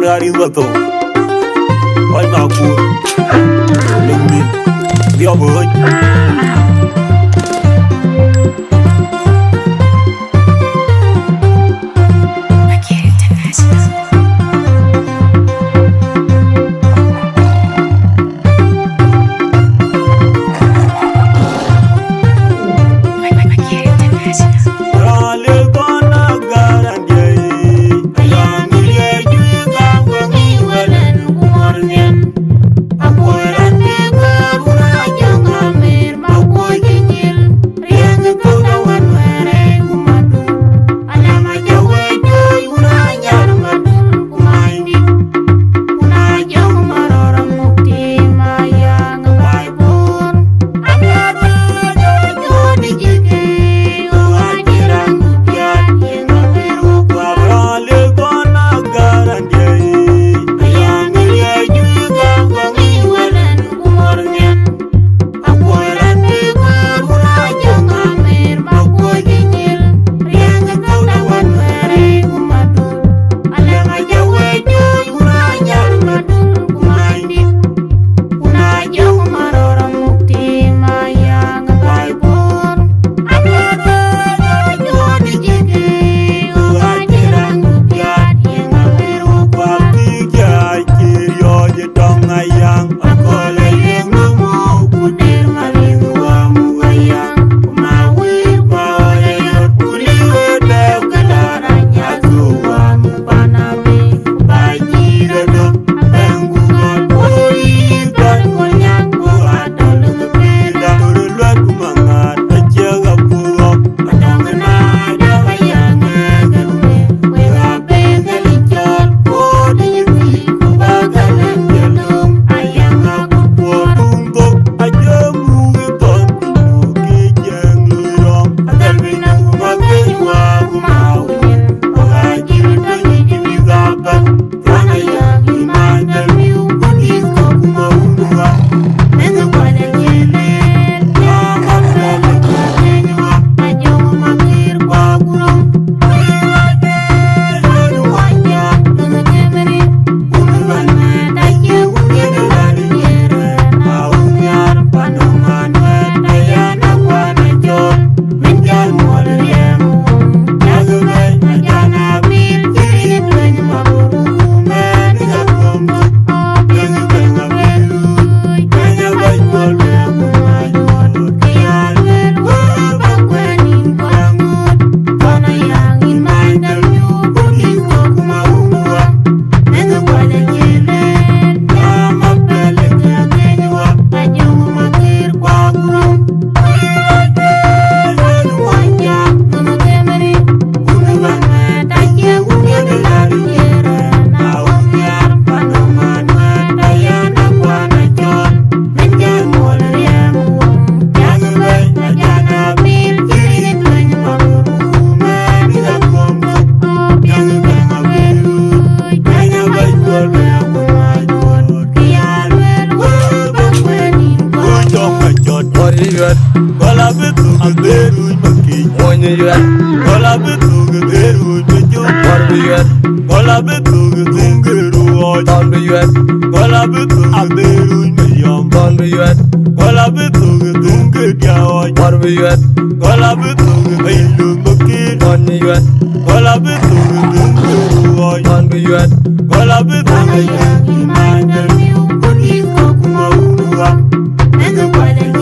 man Arieth Bathou Oi ma ku Lingbi Dio boy Gola bitu aberu maki Monye yet Gola bitu geberu beju Warbi yet Gola bitu getungeru oj Donbi yet Gola bitu aberu meyom Donbi yet Gola bitu getungedia oj Warbi yet Gola bitu gebeilu maki Monye yet Gola bitu getungeru oj Donbi yet Gola bitu ayang imandel miu Kudis kokuma uruwa Nega kwale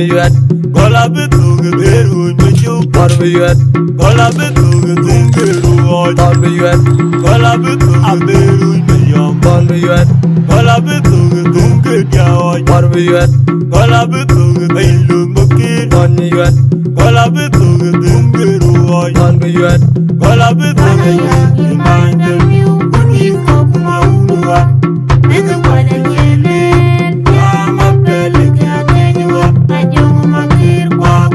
Money yet, Gola Bathou Menh, Menyok Jok Gola Bathou Menh, Don be yet, Gola Bathou Menh, Don be yet, Gola Bathou Menh, Don be yet, Gola Bathou Menh, Money yet, Gola Bathou Menh, Don be yet, Gola Bathou Menh, Mind them you, good is up my own. Make a one again, I'm a belly cat, you up, and you my dear Quack.